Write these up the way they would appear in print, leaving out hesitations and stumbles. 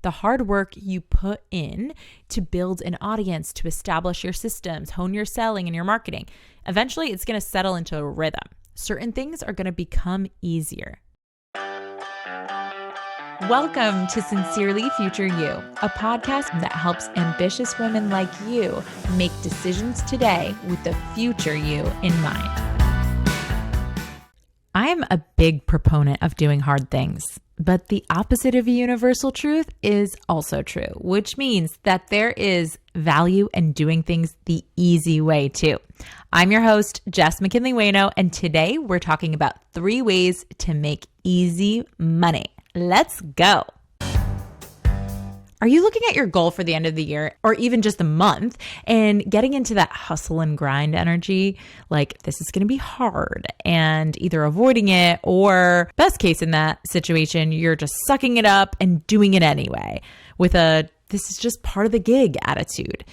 the hard work you put in to build an audience, to establish your systems, hone your selling and your marketing, eventually it's going to settle into a rhythm. Certain things are going to become easier. Welcome to Sincerely Future You, a podcast that helps ambitious women like you make decisions today with the future you in mind. I'm a big proponent of doing hard things, but the opposite of a universal truth is also true, which means that there is value in doing things the easy way too. I'm your host, Jess McKinley-Wayno, and today we're talking about 3 ways to make easy money. Let's go. Are you looking at your goal for the end of the year or even just the month and getting into that hustle and grind energy? Like, this is going to be hard, and either avoiding it or, best case in that situation, you're just sucking it up and doing it anyway with a this is just part of the gig attitude.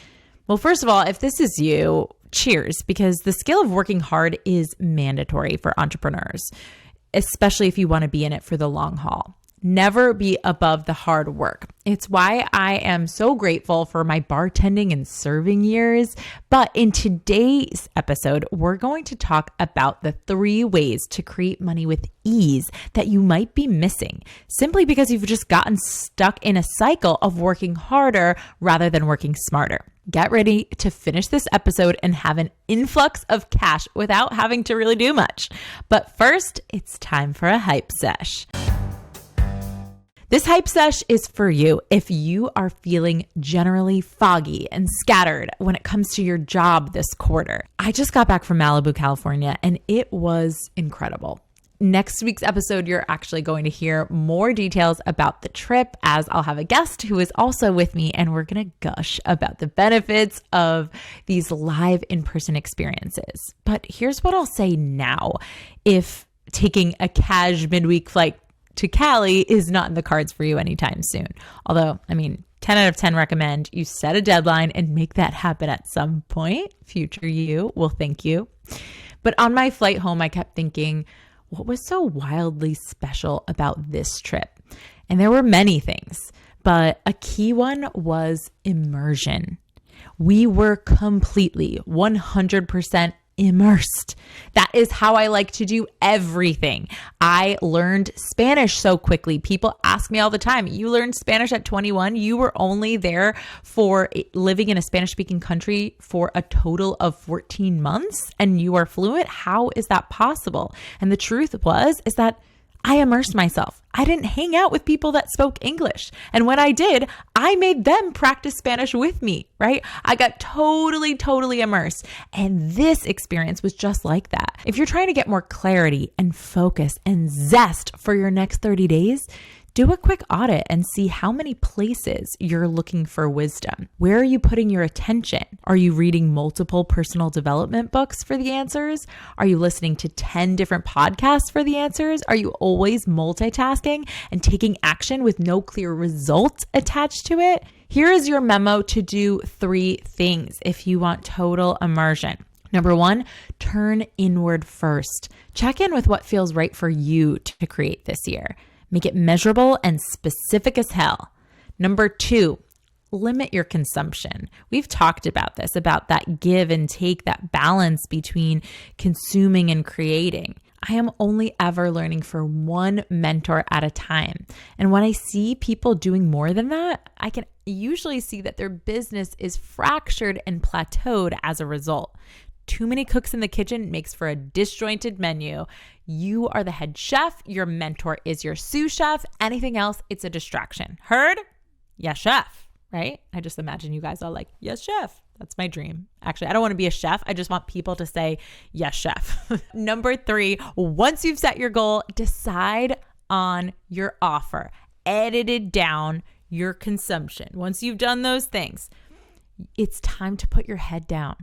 Well, first of all, if this is you, cheers, because the skill of working hard is mandatory for entrepreneurs, especially if you want to be in it for the long haul. Never be above the hard work. It's why I am so grateful for my bartending and serving years. But in today's episode, we're going to talk about the 3 ways to create money with ease that you might be missing simply because you've just gotten stuck in a cycle of working harder rather than working smarter. Get ready to finish this episode and have an influx of cash without having to really do much. But first, it's time for a hype sesh. This hype sesh is for you if you are feeling generally foggy and scattered when it comes to your job this quarter. I just got back from Malibu, California, and it was incredible. Next week's episode, you're actually going to hear more details about the trip, as I'll have a guest who is also with me, and we're going to gush about the benefits of these live in-person experiences. But here's what I'll say now. If taking a cash midweek flight to Cali is not in the cards for you anytime soon. Although, 10 out of 10 recommend you set a deadline and make that happen at some point. Future you will thank you. But on my flight home, I kept thinking, what was so wildly special about this trip? And there were many things, but a key one was immersion. We were completely 100% immersed. That is how I like to do everything. I learned Spanish so quickly. People ask me all the time, you learned Spanish at 21? You were only there for living in a Spanish-speaking country for a total of 14 months and you are fluent? How is that possible? And the truth is that I immersed myself. I didn't hang out with people that spoke English. And when I did, I made them practice Spanish with me, right? I got totally immersed. And this experience was just like that. If you're trying to get more clarity and focus and zest for your next 30 days, do a quick audit and see how many places you're looking for wisdom. Where are you putting your attention? Are you reading multiple personal development books for the answers? Are you listening to 10 different podcasts for the answers? Are you always multitasking and taking action with no clear results attached to it? Here is your memo to do 3 things if you want total immersion. Number 1, turn inward first. Check in with what feels right for you to create this year. Make it measurable and specific as hell. Number 2, limit your consumption. We've talked about this, about that give and take, that balance between consuming and creating. I am only ever learning for one mentor at a time. And when I see people doing more than that, I can usually see that their business is fractured and plateaued as a result. Too many cooks in the kitchen makes for a disjointed menu. You are the head chef. Your mentor is your sous chef. Anything else, it's a distraction. Heard? Yes, chef, right? I just imagine you guys all like, yes, chef. That's my dream. Actually, I don't want to be a chef. I just want people to say, yes, chef. Number 3, once you've set your goal, decide on your offer. Edited down your consumption. Once you've done those things, it's time to put your head down.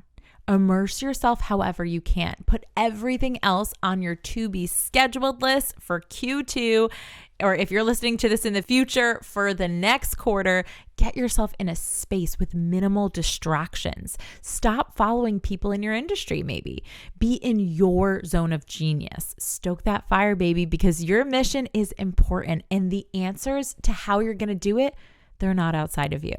Immerse yourself however you can. Put everything else on your to be scheduled list for Q2, or if you're listening to this in the future, for the next quarter. Get yourself in a space with minimal distractions. Stop following people in your industry, maybe. Be in your zone of genius. Stoke that fire, baby, because your mission is important, and the answers to how you're going to do it, they're not outside of you.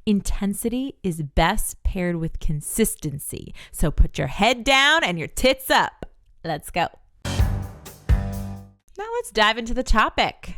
Intensity is best paired with consistency. So put your head down and your tits up. Let's go. Now let's dive into the topic.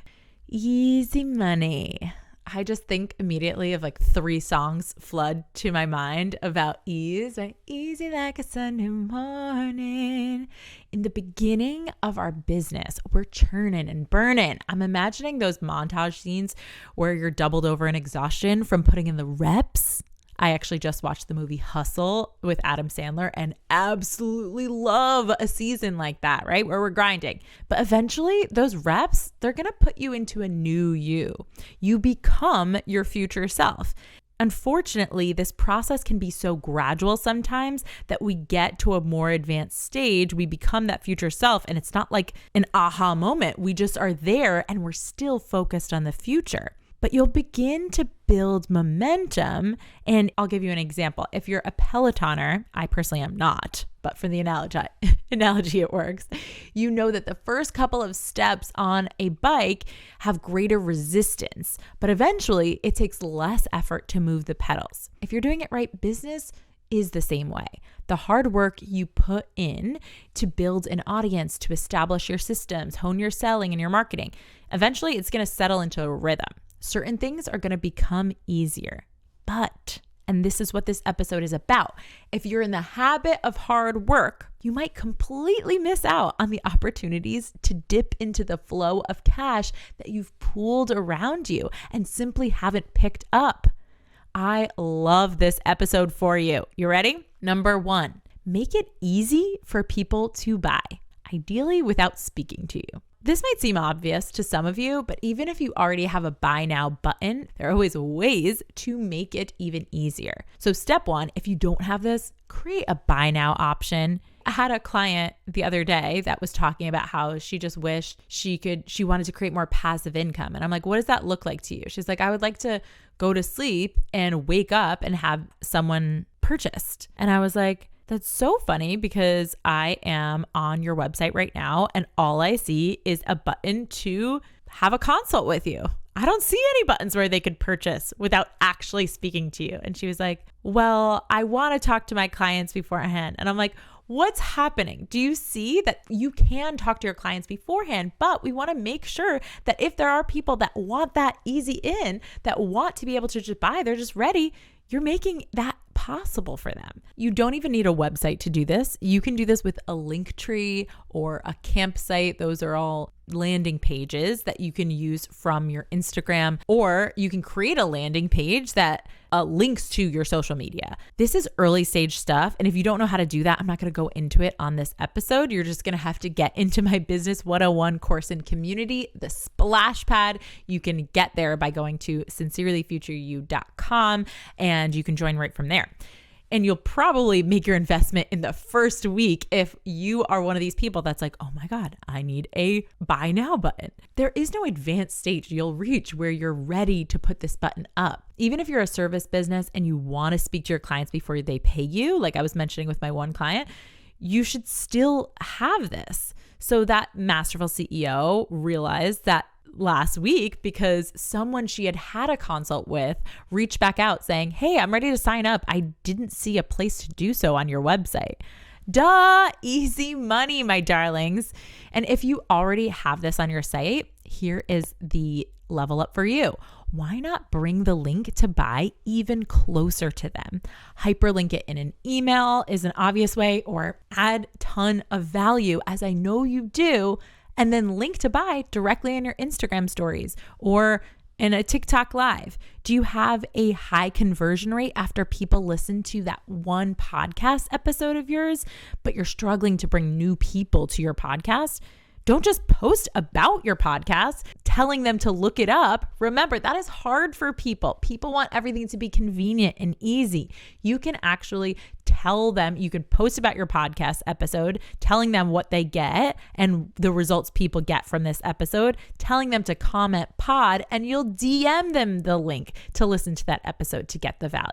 Easy money. I just think immediately of like 3 songs flood to my mind about ease, right? Easy like a Sunday morning. In the beginning of our business, we're churning and burning. I'm imagining those montage scenes where you're doubled over in exhaustion from putting in the reps. I actually just watched the movie Hustle with Adam Sandler and absolutely love a season like that, right? Where we're grinding. But eventually those reps, they're going to put you into a new you. You become your future self. Unfortunately, this process can be so gradual sometimes that we get to a more advanced stage, we become that future self, and it's not like an aha moment. We just are there and we're still focused on the future. But you'll begin to build momentum. And I'll give you an example. If you're a Pelotoner, I personally am not, but for the analogy it works. You know that the first couple of steps on a bike have greater resistance, but eventually it takes less effort to move the pedals. If you're doing it right, business is the same way. The hard work you put in to build an audience, to establish your systems, hone your selling and your marketing, eventually it's going to settle into a rhythm. Certain things are going to become easier. But, and this is what this episode is about, if you're in the habit of hard work, you might completely miss out on the opportunities to dip into the flow of cash that you've pooled around you and simply haven't picked up. I love this episode for you. You ready? Number 1, make it easy for people to buy, ideally without speaking to you. This might seem obvious to some of you, but even if you already have a buy now button, there are always ways to make it even easier. So step 1, if you don't have this, create a buy now option. I had a client the other day that was talking about how she just wished she wanted to create more passive income. And I'm like, what does that look like to you? She's like, I would like to go to sleep and wake up and have someone purchased. And I was like, that's so funny because I am on your website right now and all I see is a button to have a consult with you. I don't see any buttons where they could purchase without actually speaking to you. And she was like, well, I want to talk to my clients beforehand. And I'm like, what's happening? Do you see that you can talk to your clients beforehand, but we want to make sure that if there are people that want that easy in, that want to be able to just buy, they're just ready, you're making that possible for them. You don't even need a website to do this. You can do this with a link tree or a campsite. Those are all landing pages that you can use from your Instagram, or you can create a landing page that links to your social media. This is early stage stuff. And if you don't know how to do that, I'm not going to go into it on this episode. You're just going to have to get into my Business 101 course and community, the splash pad. You can get there by going to sincerelyfutureyou.com and you can join right from there. And you'll probably make your investment in the first week if you are one of these people that's like, oh my God, I need a buy now button. There is no advanced stage you'll reach where you're ready to put this button up. Even if you're a service business and you want to speak to your clients before they pay you, like I was mentioning with my one client, you should still have this. So that masterful CEO realized that last week because someone she had a consult with reached back out saying, hey, I'm ready to sign up. I didn't see a place to do so on your website. Duh, easy money, my darlings. And if you already have this on your site, here is the level up for you. Why not bring the link to buy even closer to them? Hyperlink it in an email is an obvious way, or add a ton of value, as I know you do, and then link to buy directly in your Instagram stories or in a TikTok live. Do you have a high conversion rate after people listen to that one podcast episode of yours, but you're struggling to bring new people to your podcast? Don't just post about your podcast, telling them to look it up. Remember, that is hard for people. People want everything to be convenient and easy. You can actually tell them, you could post about your podcast episode, telling them what they get and the results people get from this episode, telling them to comment pod, and you'll DM them the link to listen to that episode to get the value,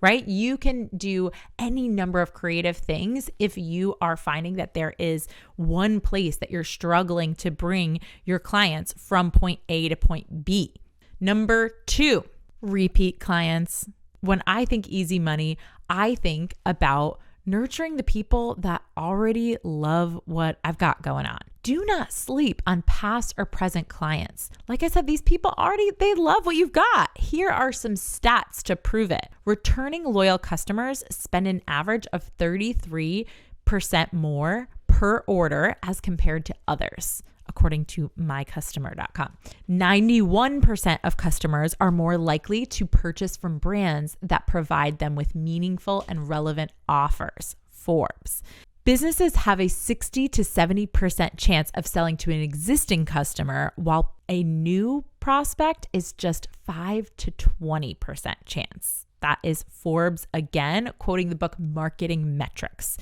right? You can do any number of creative things if you are finding that there is one place that you're struggling to bring your clients from point A to point B. Number 2, Repeat clients. When I think easy money, I think about nurturing the people that already love what I've got going on. Do not sleep on past or present clients. Like I said, these people they love what you've got. Here are some stats to prove it. Returning loyal customers spend an average of 33% more per order as compared to others, according to mycustomer.com. 91% of customers are more likely to purchase from brands that provide them with meaningful and relevant offers. Forbes. Businesses have a 60 to 70% chance of selling to an existing customer, while a new prospect is just 5 to 20% chance. That is Forbes again, quoting the book Marketing Metrics.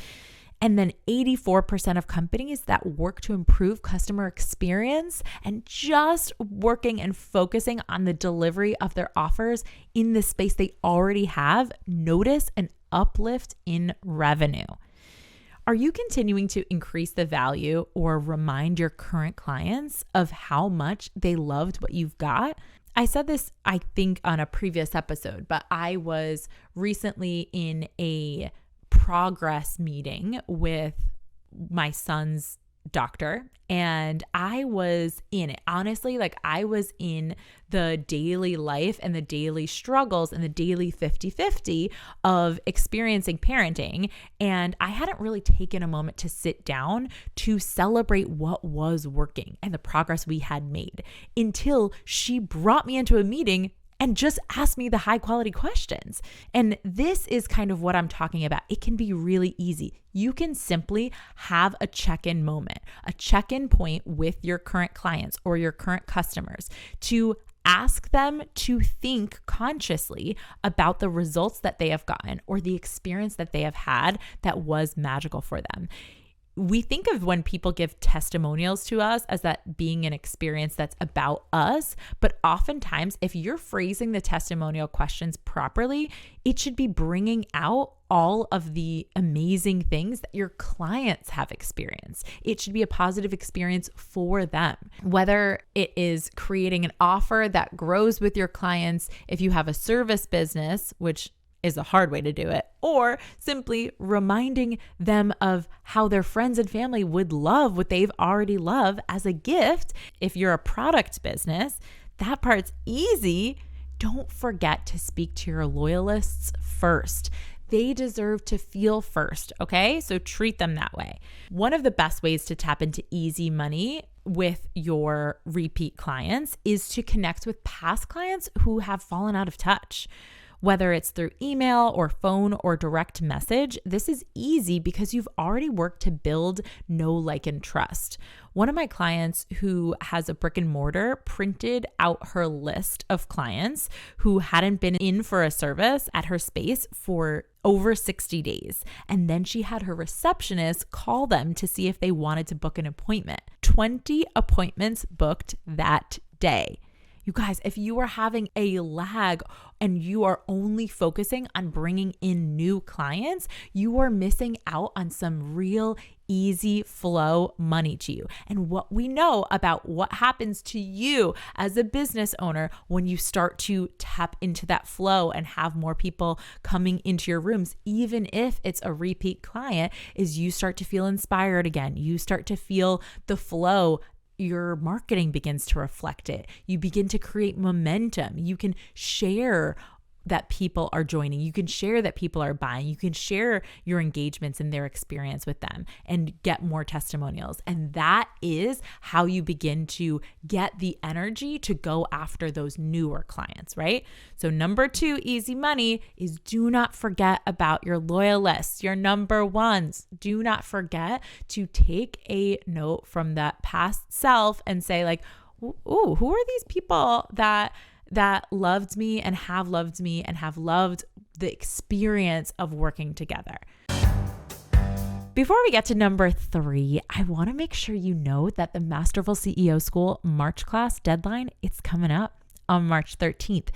And then 84% of companies that work to improve customer experience and just working and focusing on the delivery of their offers in the space they already have notice an uplift in revenue. Are you continuing to increase the value or remind your current clients of how much they loved what you've got? I said this, I think, on a previous episode, but I was recently in a progress meeting with my son's doctor, and I was in it. Honestly, like I was in the daily life and the daily struggles and the daily 50-50 of experiencing parenting. And I hadn't really taken a moment to sit down to celebrate what was working and the progress we had made until she brought me into a meeting and just ask me the high quality questions. And this is kind of what I'm talking about. It can be really easy. You can simply have a check-in moment, a check-in point with your current clients or your current customers to ask them to think consciously about the results that they have gotten or the experience that they have had that was magical for them. We think of when people give testimonials to us as that being an experience that's about us, but oftentimes if you're phrasing the testimonial questions properly, it should be bringing out all of the amazing things that your clients have experienced. It should be a positive experience for them. Whether it is creating an offer that grows with your clients, if you have a service business, which is a hard way to do it, or simply reminding them of how their friends and family would love what they've already loved as a gift. If you're a product business, that part's easy. Don't forget to speak to your loyalists first. They deserve to feel first, okay? So treat them that way. One of the best ways to tap into easy money with your repeat clients is to connect with past clients who have fallen out of touch. Whether it's through email or phone or direct message, this is easy because you've already worked to build know, like, and trust. One of my clients who has a brick and mortar printed out her list of clients who hadn't been in for a service at her space for over 60 days. And then she had her receptionist call them to see if they wanted to book an appointment. 20 appointments booked that day. You guys, if you are having a lag and you are only focusing on bringing in new clients, you are missing out on some real easy flow money to you. And what we know about what happens to you as a business owner when you start to tap into that flow and have more people coming into your rooms, even if it's a repeat client, is you start to feel inspired again. You start to feel the flow. Your marketing begins to reflect it. You begin to create momentum. You can share that people are joining. You can share that people are buying. You can share your engagements and their experience with them and get more testimonials. And that is how you begin to get the energy to go after those newer clients, right? So number 2, easy money, is do not forget about your loyalists, your number ones. Do not forget to take a note from that past self and say like, ooh, who are these people that loved me and have loved the experience of working together. Before we get to number 3, I want to make sure you know that the Masterful CEO School March class deadline, it's coming up on March 13th.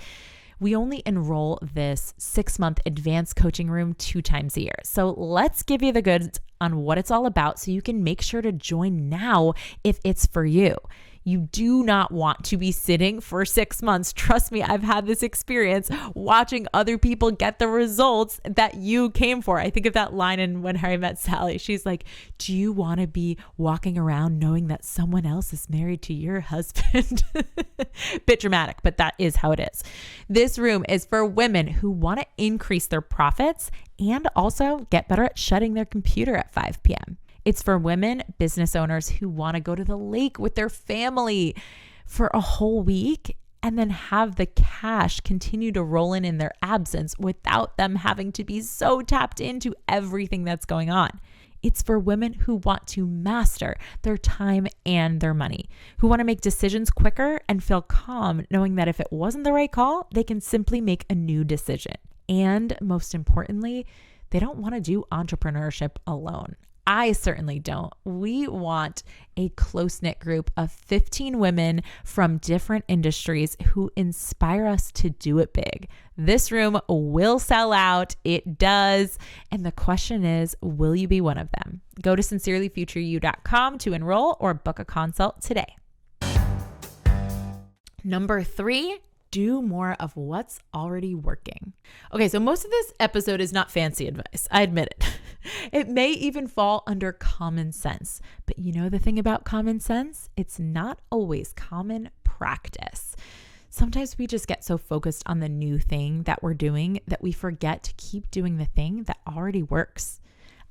We only enroll this 6-month advanced coaching room 2 times a year. So let's give you the goods on what it's all about so you can make sure to join now if it's for you. You do not want to be sitting for 6 months. Trust me, I've had this experience watching other people get the results that you came for. I think of that line in When Harry Met Sally. She's like, do you want to be walking around knowing that someone else is married to your husband? Bit dramatic, but that is how it is. This room is for women who want to increase their profits and also get better at shutting their computer at 5 p.m. It's for women business owners who want to go to the lake with their family for a whole week and then have the cash continue to roll in their absence without them having to be so tapped into everything that's going on. It's for women who want to master their time and their money, who want to make decisions quicker and feel calm knowing that if it wasn't the right call, they can simply make a new decision. And most importantly, they don't want to do entrepreneurship alone. I certainly don't. We want a close-knit group of 15 women from different industries who inspire us to do it big. This room will sell out. It does. And the question is, will you be one of them? Go to sincerelyfutureyou.com to enroll or book a consult today. Number 3, do more of what's already working. Okay, so most of this episode is not fancy advice. I admit it. It may even fall under common sense. But you know the thing about common sense? It's not always common practice. Sometimes we just get so focused on the new thing that we're doing that we forget to keep doing the thing that already works.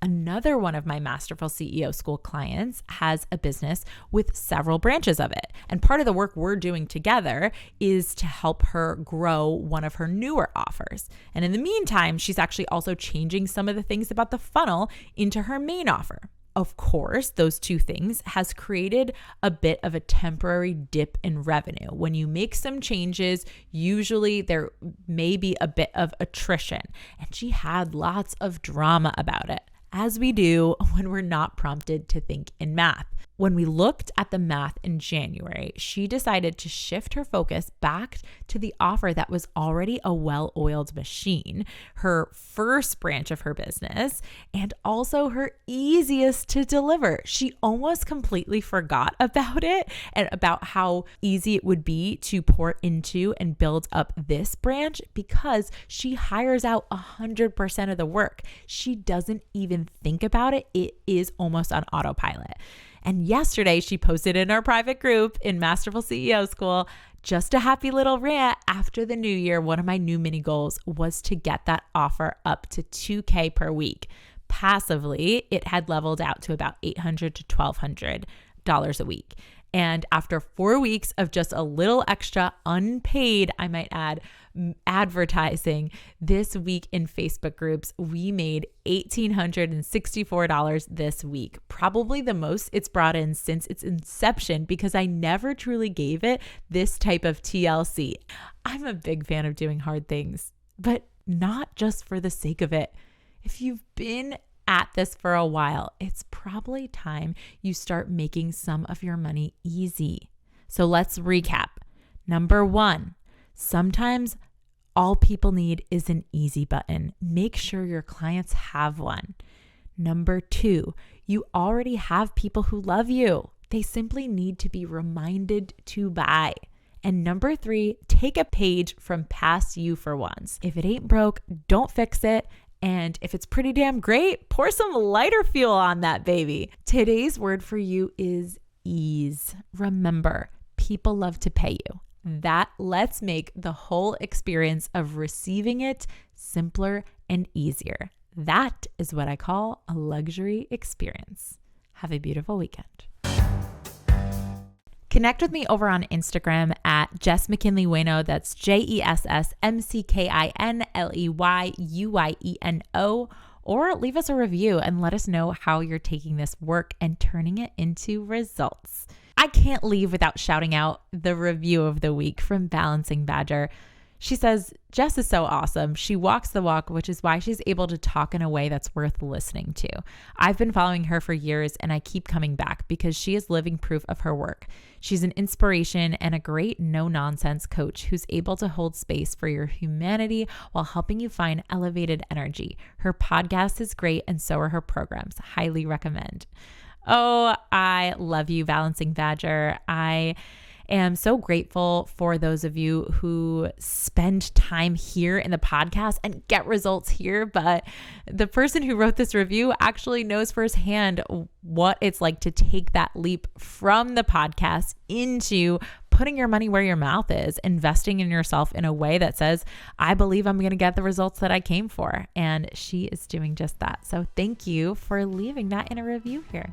Another one of my Masterful CEO School clients has a business with several branches of it. And part of the work we're doing together is to help her grow one of her newer offers. And in the meantime, she's actually also changing some of the things about the funnel into her main offer. Of course, those two things has created a bit of a temporary dip in revenue. When you make some changes, usually there may be a bit of attrition. And she had lots of drama about it, as we do when we're not prompted to think in math. When we looked at the math in January, she decided to shift her focus back to the offer that was already a well-oiled machine, her first branch of her business, and also her easiest to deliver. She almost completely forgot about it and about how easy it would be to pour into and build up this branch because she hires out 100% of the work. She doesn't even think about it. It is almost on autopilot. And yesterday she posted in our private group in Masterful CEO School, just a happy little rant. After the new year, one of my new mini goals was to get that offer up to $2,000 per week. Passively, it had leveled out to about $800 to $1,200 a week. And after 4 weeks of just a little extra unpaid, I might add, advertising this week in Facebook groups, we made $1,864 this week. Probably the most it's brought in since its inception because I never truly gave it this type of TLC. I'm a big fan of doing hard things, but not just for the sake of it. If you've been at this for a while, it's probably time you start making some of your money easy. So let's recap. Number 1, sometimes all people need is an easy button. Make sure your clients have one. Number 2, you already have people who love you. They simply need to be reminded to buy. And number 3, take a page from past you for once. If it ain't broke, don't fix it. And if it's pretty damn great, pour some lighter fuel on that baby. Today's word for you is ease. Remember, people love to pay you. Let's make the whole experience of receiving it simpler and easier. That is what I call a luxury experience. Have a beautiful weekend. Connect with me over on Instagram at Jess McKinley Ueno. That's JessMcKinleyUeno. Or leave us a review and let us know how you're taking this work and turning it into results. I can't leave without shouting out the review of the week from Balancing Badger. She says, Jess is so awesome. She walks the walk, which is why she's able to talk in a way that's worth listening to. I've been following her for years and I keep coming back because she is living proof of her work. She's an inspiration and a great no-nonsense coach who's able to hold space for your humanity while helping you find elevated energy. Her podcast is great and so are her programs. Highly recommend. Oh, I love you, Balancing Badger. I am so grateful for those of you who spend time here in the podcast and get results here. But the person who wrote this review actually knows firsthand what it's like to take that leap from the podcast into putting your money where your mouth is, investing in yourself in a way that says, I believe I'm going to get the results that I came for. And she is doing just that. So thank you for leaving that in a review here.